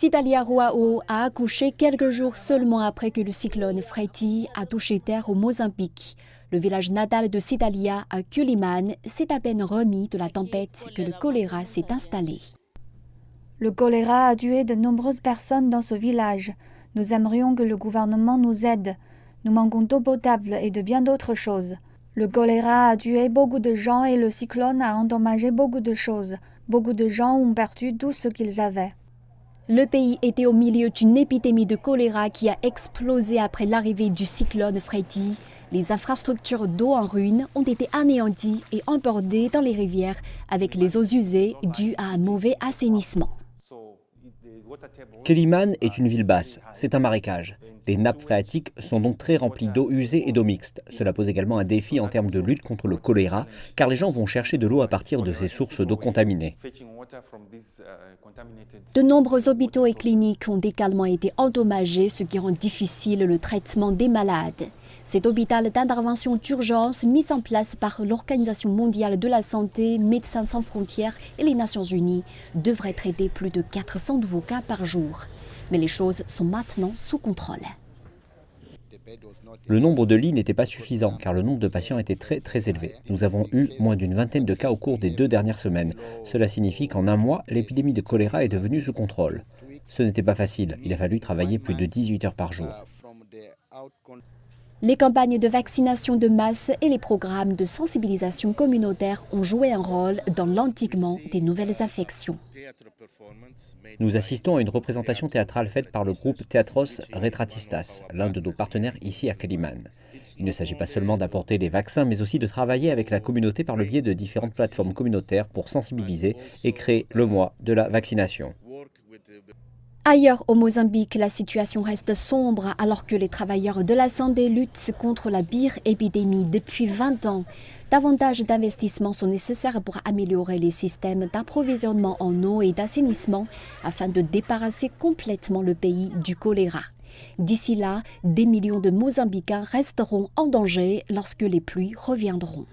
Cidalia Ruao a accouché quelques jours seulement après que le cyclone Freddy a touché terre au Mozambique. Le village natal de Cidalia, à Quelimane, s'est à peine remis de la tempête que le choléra s'est installé. Le choléra a tué de nombreuses personnes dans ce village. Nous aimerions que le gouvernement nous aide. Nous manquons d'eau potable et de bien d'autres choses. Le choléra a tué beaucoup de gens et le cyclone a endommagé beaucoup de choses. Beaucoup de gens ont perdu tout ce qu'ils avaient. Le pays était au milieu d'une épidémie de choléra qui a explosé après l'arrivée du cyclone Freddy. Les infrastructures d'eau en ruine ont été anéanties et embordées dans les rivières avec les eaux usées dues à un mauvais assainissement. Quelimane est une ville basse, c'est un marécage. Les nappes phréatiques sont donc très remplies d'eau usée et d'eau mixte. Cela pose également un défi en termes de lutte contre le choléra, car les gens vont chercher de l'eau à partir de ces sources d'eau contaminées. De nombreux hôpitaux et cliniques ont également été endommagés, ce qui rend difficile le traitement des malades. Cet hôpital d'intervention d'urgence mis en place par l'Organisation mondiale de la santé, Médecins sans frontières et les Nations unies devrait traiter plus de 400 nouveaux cas par jour. Mais les choses sont maintenant sous contrôle. Le nombre de lits n'était pas suffisant car le nombre de patients était très élevé. Nous avons eu moins d'une vingtaine de cas au cours des 2 dernières semaines. Cela signifie qu'en un mois, l'épidémie de choléra est devenue sous contrôle. Ce n'était pas facile, il a fallu travailler plus de 18 heures par jour. Les campagnes de vaccination de masse et les programmes de sensibilisation communautaire ont joué un rôle dans l'endiguement des nouvelles infections. Nous assistons à une représentation théâtrale faite par le groupe Teatros Retratistas, l'un de nos partenaires ici à Quelimane. Il ne s'agit pas seulement d'apporter des vaccins, mais aussi de travailler avec la communauté par le biais de différentes plateformes communautaires pour sensibiliser et créer le mois de la vaccination. Ailleurs au Mozambique, la situation reste sombre alors que les travailleurs de la santé luttent contre la pire épidémie depuis 20 ans. Davantage d'investissements sont nécessaires pour améliorer les systèmes d'approvisionnement en eau et d'assainissement afin de débarrasser complètement le pays du choléra. D'ici là, des millions de Mozambicains resteront en danger lorsque les pluies reviendront.